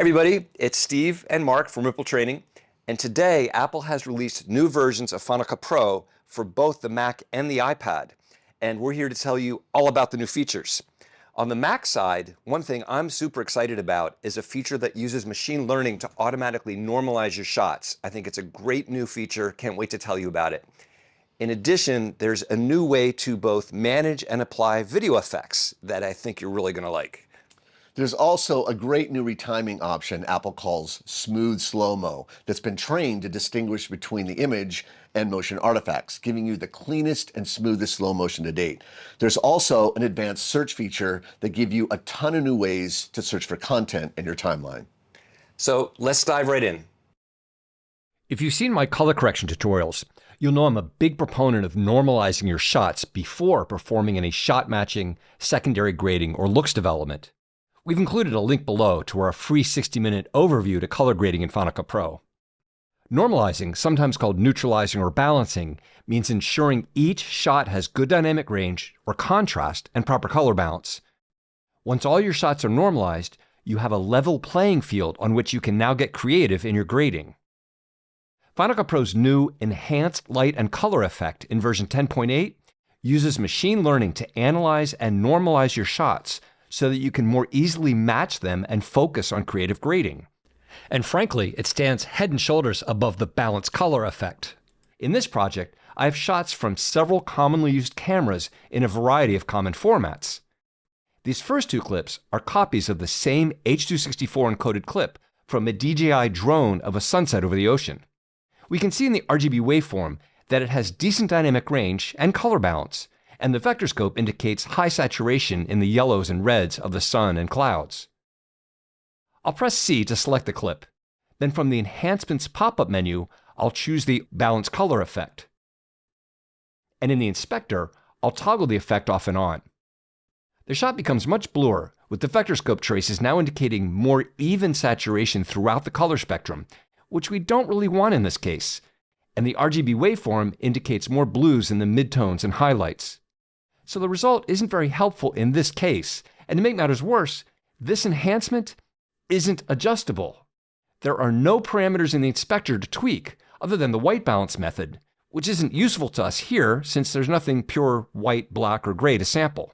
Everybody, it's Steve and Mark from Ripple Training, and today Apple has released new versions of Final Cut Pro for both the Mac and the iPad, and we're here to tell you all about the new features. On the Mac side, one thing I'm super excited about is a feature that uses machine learning to automatically normalize your shots. I think it's a great new feature, can't wait to tell you about it. In addition, there's a new way to both manage and apply video effects that I think you're really going to like. There's also a great new retiming option Apple calls Smooth Slo-Mo that's been trained to distinguish between the image and motion artifacts, giving you the cleanest and smoothest slow motion to date. There's also an advanced search feature that gives you a ton of new ways to search for content in your timeline. So let's dive right in. If you've seen my color correction tutorials, you'll know I'm a big proponent of normalizing your shots before performing any shot matching, secondary grading, or looks development. We've included a link below to our free 60-minute overview to color grading in Final Cut Pro. Normalizing, sometimes called neutralizing or balancing, means ensuring each shot has good dynamic range or contrast and proper color balance. Once all your shots are normalized, you have a level playing field on which you can now get creative in your grading. Final Cut Pro's new Enhanced Light and Color Effect in version 10.8 uses machine learning to analyze and normalize your shots so that you can more easily match them and focus on creative grading. And frankly, it stands head and shoulders above the balanced color effect. In this project, I have shots from several commonly used cameras in a variety of common formats. These first two clips are copies of the same H.264 encoded clip from a DJI drone of a sunset over the ocean. We can see in the RGB waveform that it has decent dynamic range and color balance, and the vector scope indicates high saturation in the yellows and reds of the sun and clouds. I'll press C to select the clip. Then from the Enhancements pop-up menu, I'll choose the Balance Color Effect. And in the inspector, I'll toggle the effect off and on. The shot becomes much bluer, with the vector scope traces now indicating more even saturation throughout the color spectrum, which we don't really want in this case, and the RGB waveform indicates more blues in the midtones and highlights. So the result isn't very helpful in this case, and to make matters worse, this enhancement isn't adjustable. There are no parameters in the inspector to tweak other than the white balance method, which isn't useful to us here since there's nothing pure white, black, or gray to sample.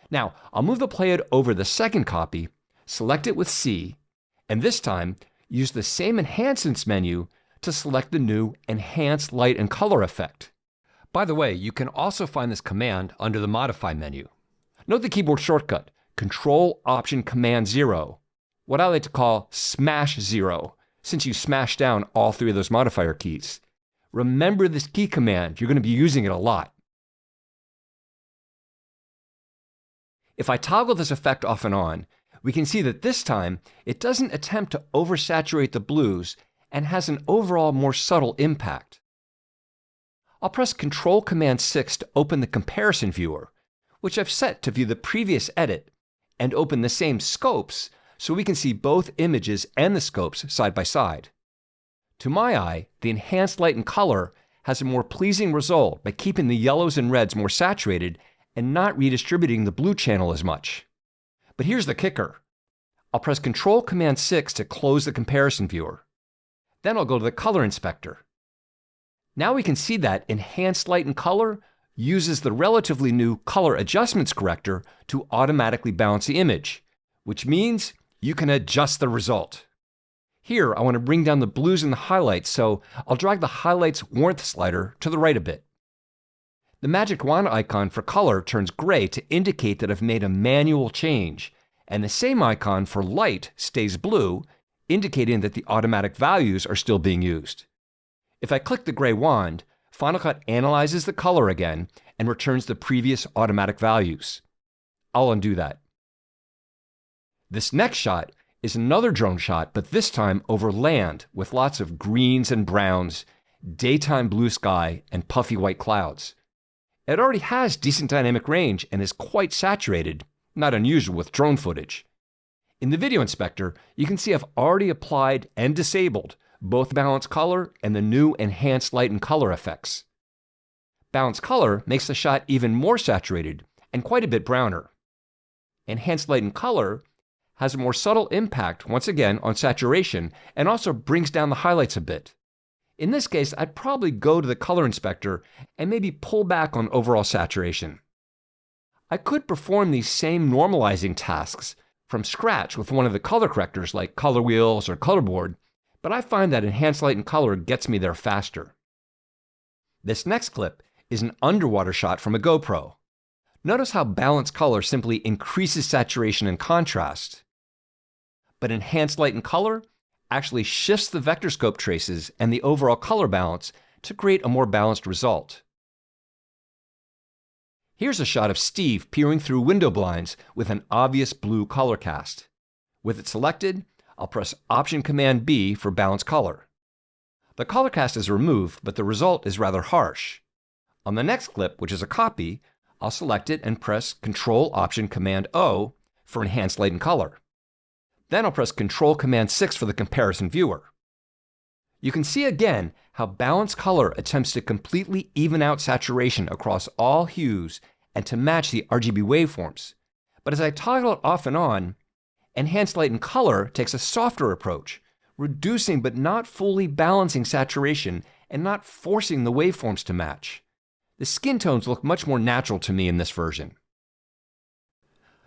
Now, I'll move the playhead over the second copy, select it with C, and this time use the same Enhancements menu to select the new Enhanced Light and Color Effect. By the way, you can also find this command under the Modify menu. Note the keyboard shortcut, Control-Option-Command-0, what I like to call Smash 0, since you smash down all three of those modifier keys. Remember this key command, you're going to be using it a lot. If I toggle this effect off and on, we can see that this time it doesn't attempt to oversaturate the blues and has an overall more subtle impact. I'll press Control-Command-6 to open the comparison viewer, which I've set to view the previous edit, and open the same scopes so we can see both images and the scopes side by side. To my eye, the Enhanced Light and Color has a more pleasing result by keeping the yellows and reds more saturated and not redistributing the blue channel as much. But here's the kicker. I'll press Control-Command-6 to close the comparison viewer. Then I'll go to the color inspector. Now we can see that Enhanced Light and Color uses the relatively new Color Adjustments corrector to automatically balance the image, which means you can adjust the result. Here, I want to bring down the blues and the highlights, so I'll drag the highlights warmth slider to the right a bit. The magic wand icon for color turns gray to indicate that I've made a manual change, and the same icon for light stays blue, indicating that the automatic values are still being used. If I click the gray wand, Final Cut analyzes the color again and returns the previous automatic values. I'll undo that. This next shot is another drone shot, but this time over land with lots of greens and browns, daytime blue sky, and puffy white clouds. It already has decent dynamic range and is quite saturated, not unusual with drone footage. In the video inspector, you can see I've already applied and disabled both Balance Color and the new Enhanced Light and Color effects. Balance Color makes the shot even more saturated and quite a bit browner. Enhanced Light and Color has a more subtle impact, once again, on saturation, and also brings down the highlights a bit. In this case, I'd probably go to the color inspector and maybe pull back on overall saturation. I could perform these same normalizing tasks from scratch with one of the color correctors like Color Wheels or Colorboard, but I find that Enhanced Light and Color gets me there faster. This next clip is an underwater shot from a GoPro. Notice how balanced color simply increases saturation and contrast. But Enhanced Light and Color actually shifts the vector scope traces and the overall color balance to create a more balanced result. Here's a shot of Steve peering through window blinds with an obvious blue color cast. With it selected, I'll press Option-Command-B for balance color. The color cast is removed, but the result is rather harsh. On the next clip, which is a copy, I'll select it and press Control-Option-Command-O for Enhanced Light and Color. Then I'll press Control-Command-6 for the comparison viewer. You can see again how balanced color attempts to completely even out saturation across all hues and to match the RGB waveforms. But as I toggle it off and on, Enhanced Light and Color takes a softer approach, reducing but not fully balancing saturation and not forcing the waveforms to match. The skin tones look much more natural to me in this version.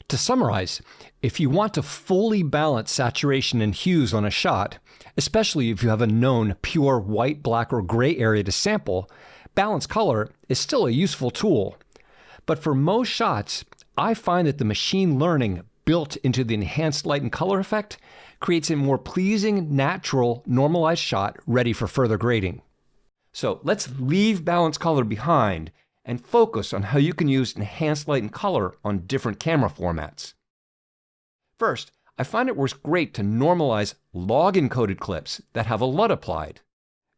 To summarize, if you want to fully balance saturation and hues on a shot, especially if you have a known pure white, black, or gray area to sample, balance color is still a useful tool. But for most shots, I find that the machine learning built into the Enhanced Light and Color effect creates a more pleasing, natural, normalized shot ready for further grading. So let's leave balance color behind and focus on how you can use Enhanced Light and Color on different camera formats. First, I find it works great to normalize log-encoded clips that have a LUT applied.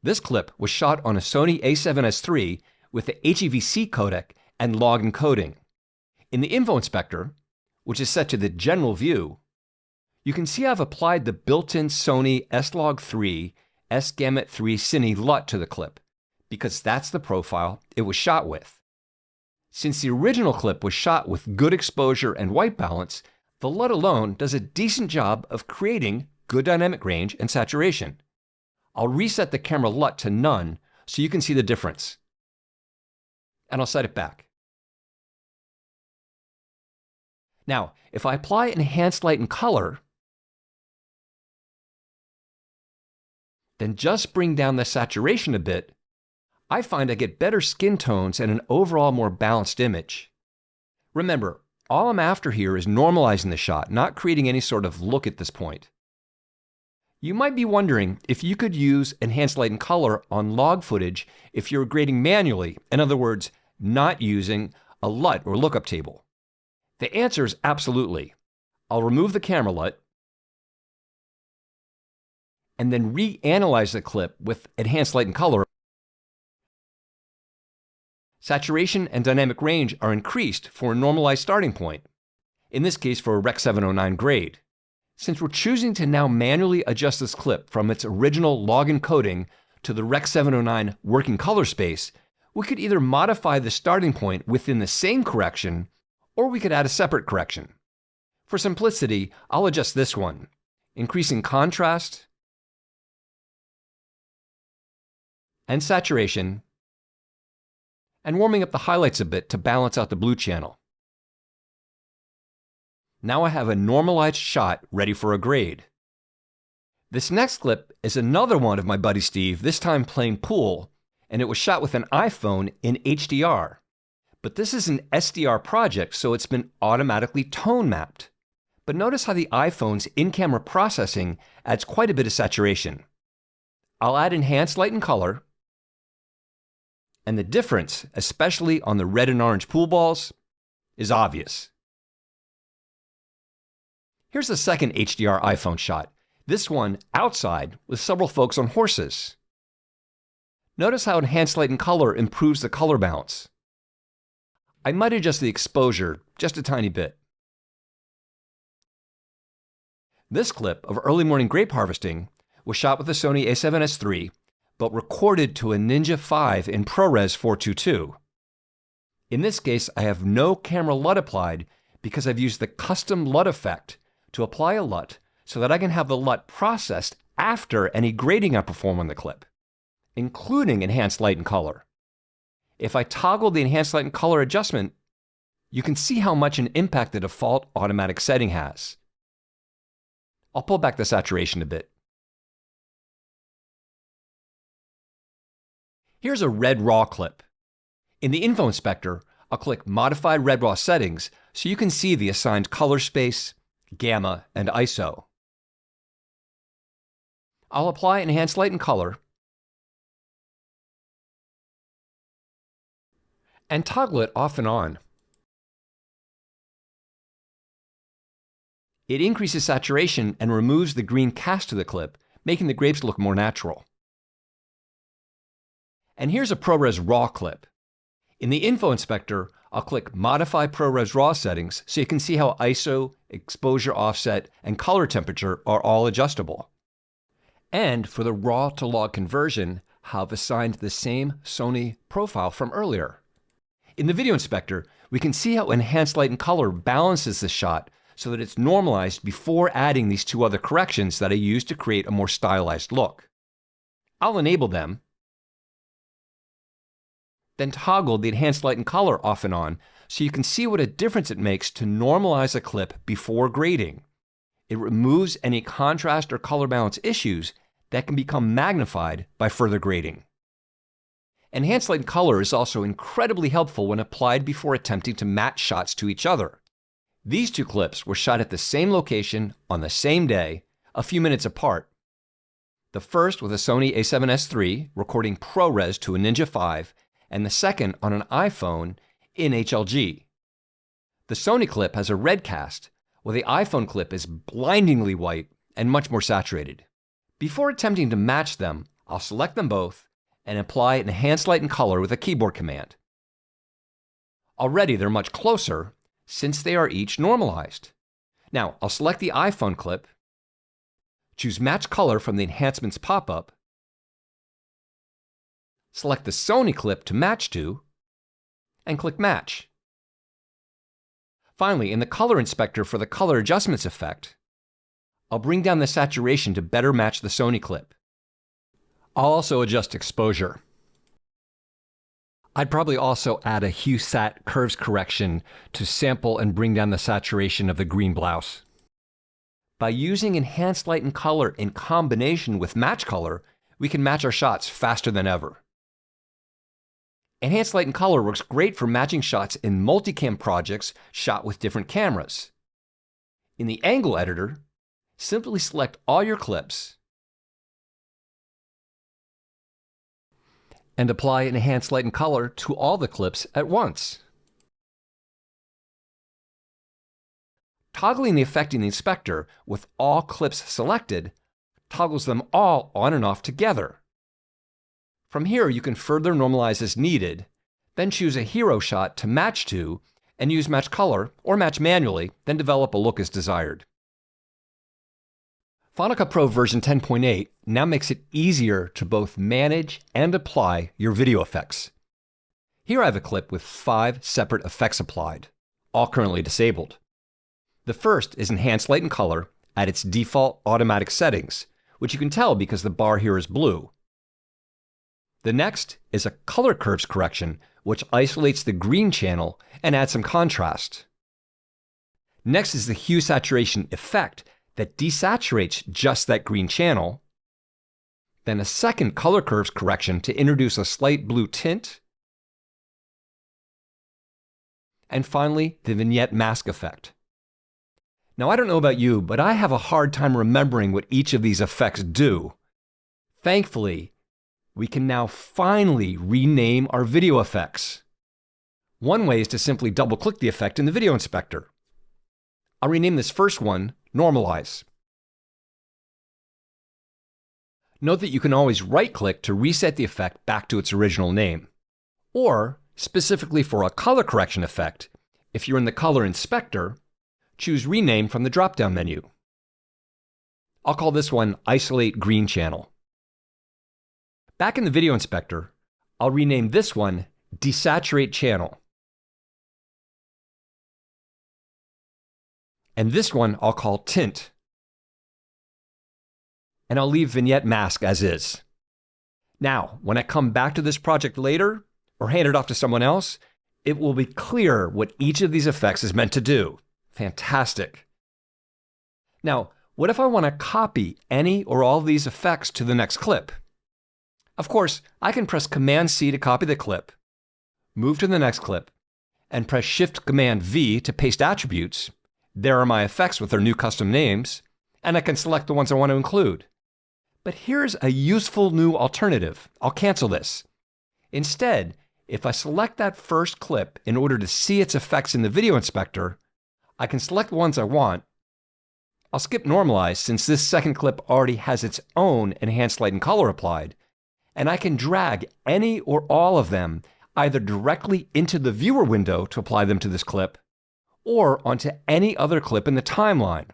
This clip was shot on a Sony a7S III with the HEVC codec and log encoding. In the info inspector, which is set to the general view, you can see I've applied the built-in Sony S-Log3 S-Gamut 3 Cine LUT to the clip, because that's the profile it was shot with. Since the original clip was shot with good exposure and white balance, the LUT alone does a decent job of creating good dynamic range and saturation. I'll reset the camera LUT to none so you can see the difference. And I'll set it back. Now, if I apply Enhanced Light and Color, then just bring down the saturation a bit, I find I get better skin tones and an overall more balanced image. Remember, all I'm after here is normalizing the shot, not creating any sort of look at this point. You might be wondering if you could use Enhanced Light and Color on log footage if you're grading manually, in other words, not using a LUT or lookup table. The answer is absolutely. I'll remove the camera LUT and then reanalyze the clip with Enhanced Light and Color. Saturation and dynamic range are increased for a normalized starting point, in this case for a Rec. 709 grade. Since we're choosing to now manually adjust this clip from its original log encoding to the Rec. 709 working color space, we could either modify the starting point within the same correction, or we could add a separate correction. For simplicity, I'll adjust this one, increasing contrast and saturation, and warming up the highlights a bit to balance out the blue channel. Now I have a normalized shot ready for a grade. This next clip is another one of my buddy Steve, this time playing pool, and it was shot with an iPhone in HDR. But this is an SDR project, so it's been automatically tone mapped. But notice how the iPhone's in-camera processing adds quite a bit of saturation. I'll add Enhanced Light and Color, and the difference, especially on the red and orange pool balls, is obvious. Here's the second HDR iPhone shot, this one outside with several folks on horses. Notice how Enhanced Light and Color improves the color balance. I might adjust the exposure just a tiny bit. This clip of early morning grape harvesting was shot with a Sony a7S III, but recorded to a Ninja 5 in ProRes 422. In this case, I have no camera LUT applied because I've used the Custom LUT Effect to apply a LUT so that I can have the LUT processed after any grading I perform on the clip, including enhanced light and color. If I toggle the enhanced light and color adjustment, you can see how much an impact the default automatic setting has. I'll pull back the saturation a bit. Here's a red raw clip. In the info inspector, I'll click Modify Red Raw Settings so you can see the assigned color space, gamma, and ISO. I'll apply enhanced light and color and toggle it off and on. It increases saturation and removes the green cast of the clip, making the grapes look more natural. And here's a ProRes Raw clip. In the info inspector, I'll click Modify ProRes Raw Settings so you can see how ISO, exposure offset, and color temperature are all adjustable. And for the raw to log conversion, I've assigned the same Sony profile from earlier. In the video inspector, we can see how enhanced light and color balances the shot so that it's normalized before adding these two other corrections that I used to create a more stylized look. I'll enable them, then toggle the enhanced light and color off and on so you can see what a difference it makes to normalize a clip before grading. It removes any contrast or color balance issues that can become magnified by further grading. Enhanced light and color is also incredibly helpful when applied before attempting to match shots to each other. These two clips were shot at the same location on the same day, a few minutes apart. The first with a Sony a7S III recording ProRes to a Ninja 5, and the second on an iPhone in HLG. The Sony clip has a red cast, while the iPhone clip is blindingly white and much more saturated. Before attempting to match them, I'll select them both and apply enhanced light and color with a keyboard command. Already they're much closer since they are each normalized. Now, I'll select the iPhone clip, choose Match Color from the Enhancements pop-up, select the Sony clip to match to, and click Match. Finally, in the Color Inspector for the Color Adjustments effect, I'll bring down the saturation to better match the Sony clip. I'll also adjust exposure. I'd probably also add a hue sat curves correction to sample and bring down the saturation of the green blouse. By using enhanced light and color in combination with match color, we can match our shots faster than ever. Enhanced light and color works great for matching shots in multicam projects shot with different cameras. In the angle editor, simply select all your clips and apply enhanced light and color to all the clips at once. Toggling the effect in the inspector with all clips selected toggles them all on and off together. From here, you can further normalize as needed, then choose a hero shot to match to and use match color or match manually, then develop a look as desired. Final Cut Pro version 10.8 now makes it easier to both manage and apply your video effects. Here I have a clip with 5 separate effects applied, all currently disabled. The first is enhanced light and color at its default automatic settings, which you can tell because the bar here is blue. The next is a color curves correction, which isolates the green channel and adds some contrast. Next is the hue saturation effect that desaturates just that green channel. Then a second color curves correction to introduce a slight blue tint. And finally, the vignette mask effect. Now, I don't know about you, but I have a hard time remembering what each of these effects do. Thankfully, we can now finally rename our video effects. One way is to simply double-click the effect in the video inspector. I'll rename this first one Normalize. Note that you can always right-click to reset the effect back to its original name. Or, specifically for a color correction effect, if you're in the Color Inspector, choose Rename from the drop-down menu. I'll call this one Isolate Green Channel. Back in the Video Inspector, I'll rename this one Desaturate Channel. And this one I'll call Tint. And I'll leave Vignette Mask as is. Now, when I come back to this project later, or hand it off to someone else, it will be clear what each of these effects is meant to do. Fantastic. Now, what if I want to copy any or all of these effects to the next clip? Of course, I can press Command-C to copy the clip, move to the next clip, and press Shift-Command-V to paste attributes. There are my effects with their new custom names, and I can select the ones I want to include. But here's a useful new alternative. I'll cancel this. Instead, if I select that first clip in order to see its effects in the video inspector, I can select the ones I want. I'll skip Normalize since this second clip already has its own enhanced light and color applied, and I can drag any or all of them either directly into the viewer window to apply them to this clip, or onto any other clip in the timeline.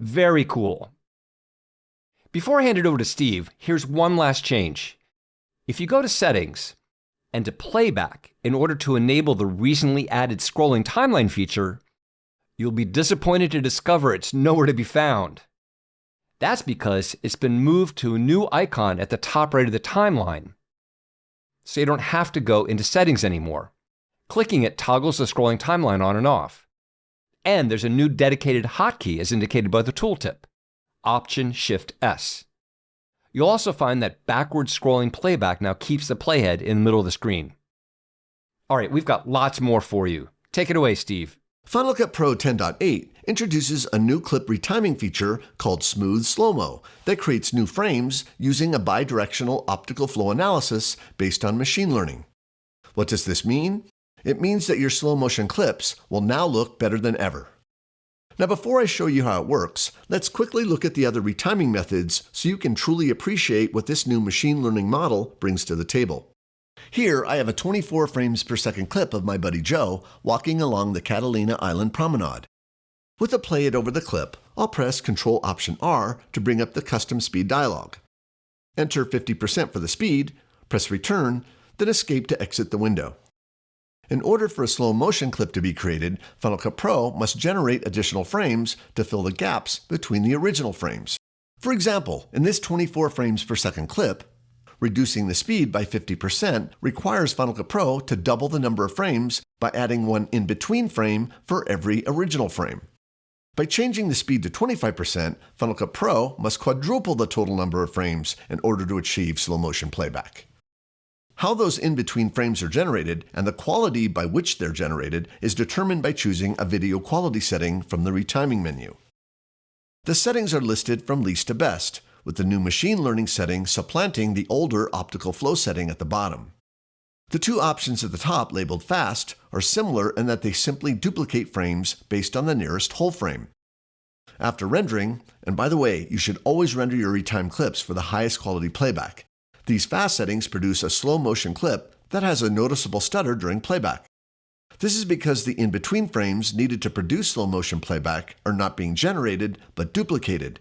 Very cool. Before I hand it over to Steve, here's one last change. If you go to Settings and to Playback in order to enable the recently added scrolling timeline feature, you'll be disappointed to discover it's nowhere to be found. That's because it's been moved to a new icon at the top right of the timeline. So you don't have to go into Settings anymore. Clicking it toggles the scrolling timeline on and off. And there's a new dedicated hotkey as indicated by the tooltip, Option-Shift-S. You'll also find that backward scrolling playback now keeps the playhead in the middle of the screen. All right, we've got lots more for you. Take it away, Steve. Final Cut Pro 10.8 introduces a new clip retiming feature called Smooth Slo-Mo that creates new frames using a bidirectional optical flow analysis based on machine learning. What does this mean? It means that your slow motion clips will now look better than ever. Now, before I show you how it works, let's quickly look at the other retiming methods so you can truly appreciate what this new machine learning model brings to the table. Here, I have a 24 frames per second clip of my buddy Joe walking along the Catalina Island Promenade. With a play it over the clip, I'll press Ctrl-Option-R to bring up the custom speed dialog. Enter 50% for the speed, press Return, then Escape to exit the window. In order for a slow motion clip to be created, Final Cut Pro must generate additional frames to fill the gaps between the original frames. For example, in this 24 frames per second clip, reducing the speed by 50% requires Final Cut Pro to double the number of frames by adding one in-between frame for every original frame. By changing the speed to 25%, Final Cut Pro must quadruple the total number of frames in order to achieve slow motion playback. How those in-between frames are generated and the quality by which they're generated is determined by choosing a video quality setting from the retiming menu. The settings are listed from least to best, with the new machine learning setting supplanting the older optical flow setting at the bottom. The two options at the top labeled Fast are similar in that they simply duplicate frames based on the nearest whole frame. After rendering, and by the way, you should always render your retimed clips for the highest quality playback. These fast settings produce a slow motion clip that has a noticeable stutter during playback. This is because the in-between frames needed to produce slow motion playback are not being generated, but duplicated.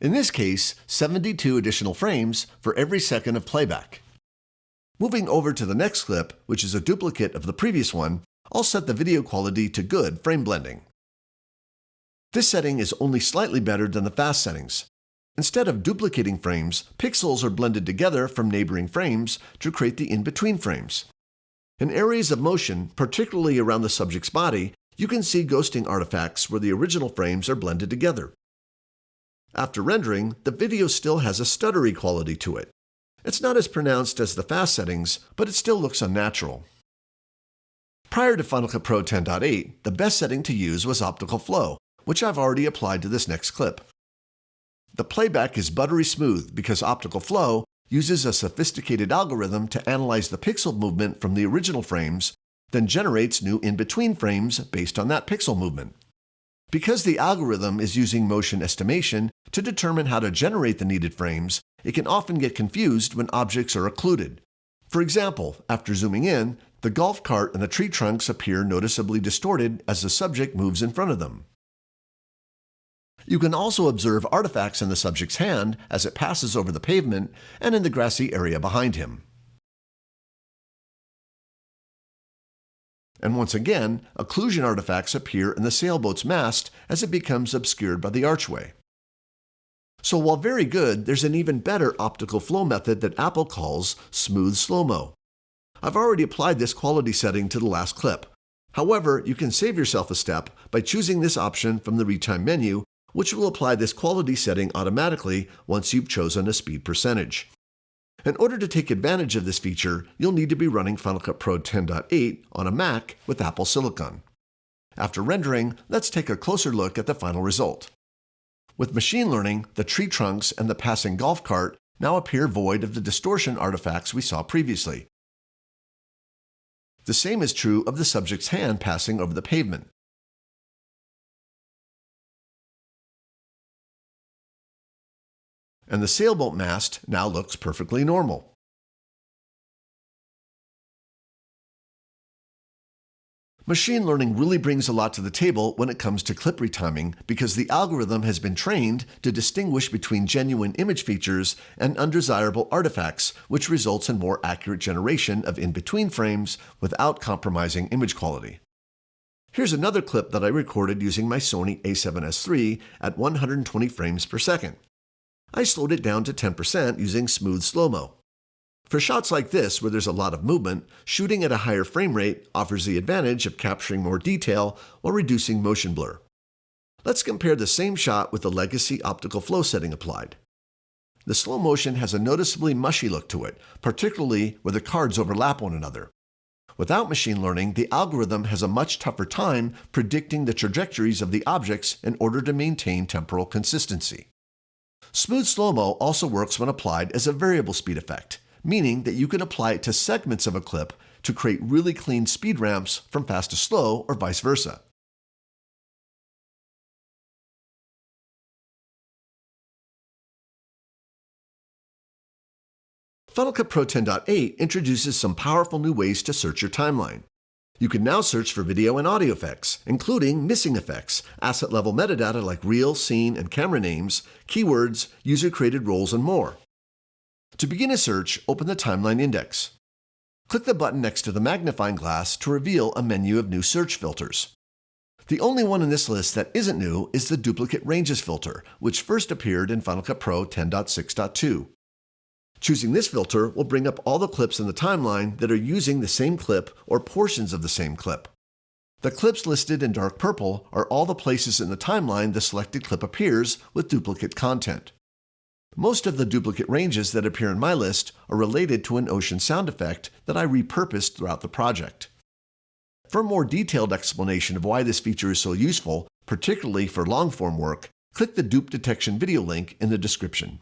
In this case, 72 additional frames for every second of playback. Moving over to the next clip, which is a duplicate of the previous one, I'll set the video quality to good frame blending. This setting is only slightly better than the fast settings. Instead of duplicating frames, pixels are blended together from neighboring frames to create the in-between frames. In areas of motion, particularly around the subject's body, you can see ghosting artifacts where the original frames are blended together. After rendering, the video still has a stuttery quality to it. It's not as pronounced as the fast settings, but it still looks unnatural. Prior to Final Cut Pro 10.8, the best setting to use was Optical Flow, which I've already applied to this next clip. The playback is buttery smooth because Optical Flow uses a sophisticated algorithm to analyze the pixel movement from the original frames, then generates new in-between frames based on that pixel movement. Because the algorithm is using motion estimation to determine how to generate the needed frames, it can often get confused when objects are occluded. For example, after zooming in, the golf cart and the tree trunks appear noticeably distorted as the subject moves in front of them. You can also observe artifacts in the subject's hand as it passes over the pavement and in the grassy area behind him. And once again, occlusion artifacts appear in the sailboat's mast as it becomes obscured by the archway. So while very good, there's an even better optical flow method that Apple calls Smooth Slo-Mo. I've already applied this quality setting to the last clip. However, you can save yourself a step by choosing this option from the Retime menu, which will apply this quality setting automatically once you've chosen a speed percentage. In order to take advantage of this feature, you'll need to be running Final Cut Pro 10.8 on a Mac with Apple Silicon. After rendering, let's take a closer look at the final result. With machine learning, the tree trunks and the passing golf cart now appear void of the distortion artifacts we saw previously. The same is true of the subject's hand passing over the pavement. And the sailboat mast now looks perfectly normal. Machine learning really brings a lot to the table when it comes to clip retiming because the algorithm has been trained to distinguish between genuine image features and undesirable artifacts, which results in more accurate generation of in-between frames without compromising image quality. Here's another clip that I recorded using my Sony a7S III at 120 frames per second. I slowed it down to 10% using Smooth Slo-Mo. For shots like this, where there's a lot of movement, shooting at a higher frame rate offers the advantage of capturing more detail while reducing motion blur. Let's compare the same shot with the legacy optical flow setting applied. The slow motion has a noticeably mushy look to it, particularly where the cards overlap one another. Without machine learning, the algorithm has a much tougher time predicting the trajectories of the objects in order to maintain temporal consistency. Smooth Slo-Mo also works when applied as a variable speed effect, meaning that you can apply it to segments of a clip to create really clean speed ramps from fast to slow or vice versa. Final Cut Pro 10.8 introduces some powerful new ways to search your timeline. You can now search for video and audio effects, including missing effects, asset-level metadata like reel, scene, and camera names, keywords, user-created roles, and more. To begin a search, open the Timeline Index. Click the button next to the magnifying glass to reveal a menu of new search filters. The only one in this list that isn't new is the Duplicate Ranges filter, which first appeared in Final Cut Pro 10.6.2. Choosing this filter will bring up all the clips in the timeline that are using the same clip or portions of the same clip. The clips listed in dark purple are all the places in the timeline the selected clip appears with duplicate content. Most of the duplicate ranges that appear in my list are related to an ocean sound effect that I repurposed throughout the project. For a more detailed explanation of why this feature is so useful, particularly for long-form work, click the Dupe Detection video link in the description.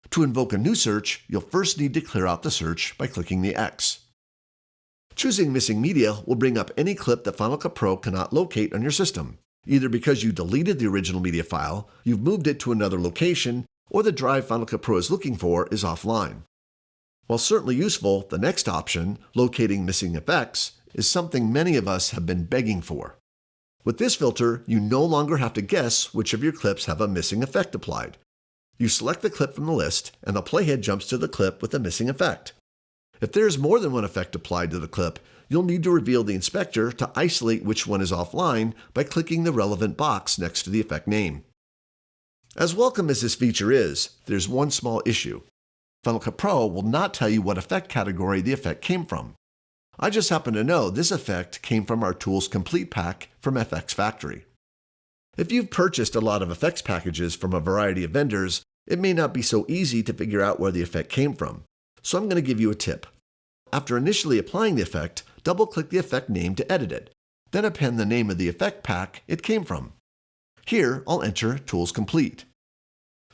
To invoke a new search, you'll first need to clear out the search by clicking the X. Choosing Missing Media will bring up any clip that Final Cut Pro cannot locate on your system, either because you deleted the original media file, you've moved it to another location, or the drive Final Cut Pro is looking for is offline. While certainly useful, the next option, Locating Missing Effects, is something many of us have been begging for. With this filter, you no longer have to guess which of your clips have a missing effect applied. You select the clip from the list, and the playhead jumps to the clip with the missing effect. If there is more than one effect applied to the clip, you'll need to reveal the inspector to isolate which one is offline by clicking the relevant box next to the effect name. As welcome as this feature is, there's one small issue. Final Cut Pro will not tell you what effect category the effect came from. I just happen to know this effect came from our Tools Complete pack from FX Factory. If you've purchased a lot of effects packages from a variety of vendors, it may not be so easy to figure out where the effect came from. So I'm going to give you a tip. After initially applying the effect, double-click the effect name to edit it. Then append the name of the effect pack it came from. Here, I'll enter Tools Complete.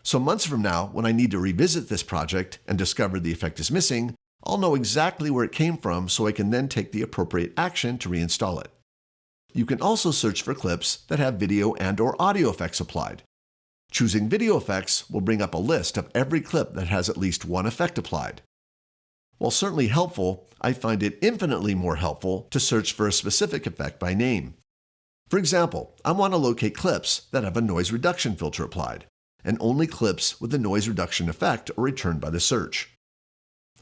So months from now, when I need to revisit this project and discover the effect is missing, I'll know exactly where it came from so I can then take the appropriate action to reinstall it. You can also search for clips that have video and/or audio effects applied. Choosing video effects will bring up a list of every clip that has at least one effect applied. While certainly helpful, I find it infinitely more helpful to search for a specific effect by name. For example, I want to locate clips that have a noise reduction filter applied, and only clips with the noise reduction effect are returned by the search.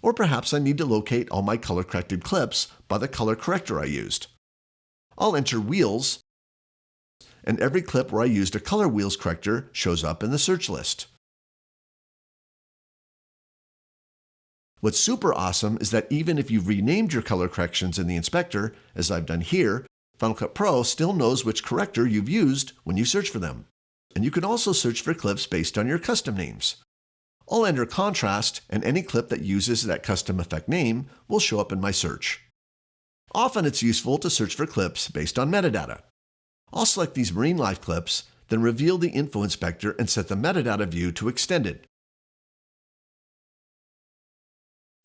Or perhaps I need to locate all my color-corrected clips by the color corrector I used. I'll enter wheels, and every clip where I used a color wheels corrector shows up in the search list. What's super awesome is that even if you've renamed your color corrections in the inspector, as I've done here, Final Cut Pro still knows which corrector you've used when you search for them. And you can also search for clips based on your custom names. I'll enter contrast, and any clip that uses that custom effect name will show up in my search. Often it's useful to search for clips based on metadata. I'll select these marine life clips, then reveal the info inspector and set the metadata view to extended.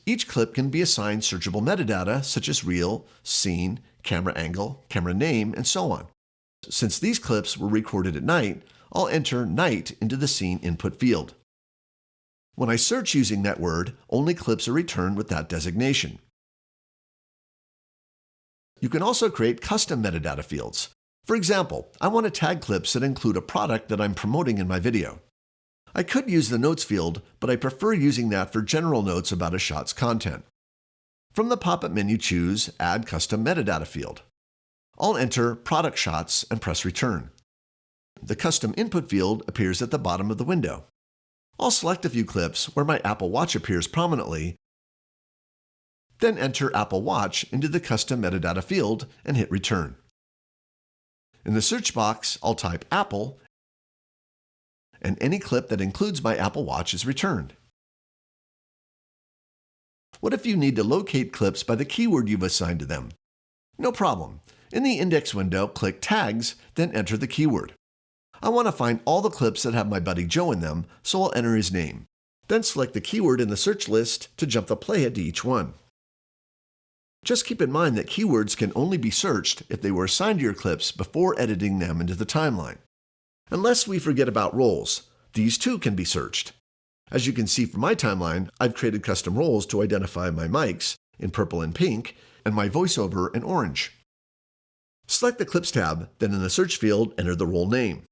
Each clip can be assigned searchable metadata such as reel, scene, camera angle, camera name, and so on. Since these clips were recorded at night, I'll enter night into the scene input field. When I search using that word, only clips are returned with that designation. You can also create custom metadata fields. For example, I want to tag clips that include a product that I'm promoting in my video. I could use the notes field, but I prefer using that for general notes about a shot's content. From the pop-up menu, choose Add Custom Metadata field. I'll enter Product Shots and press Return. The custom input field appears at the bottom of the window. I'll select a few clips where my Apple Watch appears prominently, then enter Apple Watch into the custom metadata field and hit Return. In the search box, I'll type Apple, and any clip that includes my Apple Watch is returned. What if you need to locate clips by the keyword you've assigned to them? No problem. In the index window, click Tags, then enter the keyword. I want to find all the clips that have my buddy Joe in them, so I'll enter his name. Then select the keyword in the search list to jump the playhead to each one. Just keep in mind that keywords can only be searched if they were assigned to your clips before editing them into the timeline. Unless we forget about roles, these too can be searched. As you can see from my timeline, I've created custom roles to identify my mics in purple and pink, and my voiceover in orange. Select the Clips tab, then in the search field, enter the role name.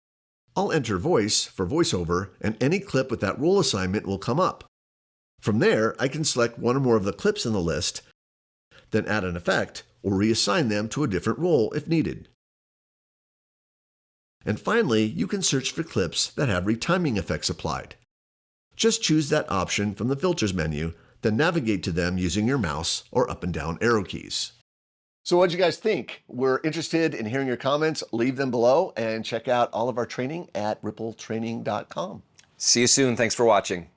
I'll enter voice for voiceover, and any clip with that role assignment will come up. From there, I can select one or more of the clips in the list, then add an effect or reassign them to a different role if needed. And finally, you can search for clips that have retiming effects applied. Just choose that option from the Filters menu, then navigate to them using your mouse or up and down arrow keys. So what do you guys think? We're interested in hearing your comments. Leave them below and check out all of our training at rippletraining.com. See you soon. Thanks for watching.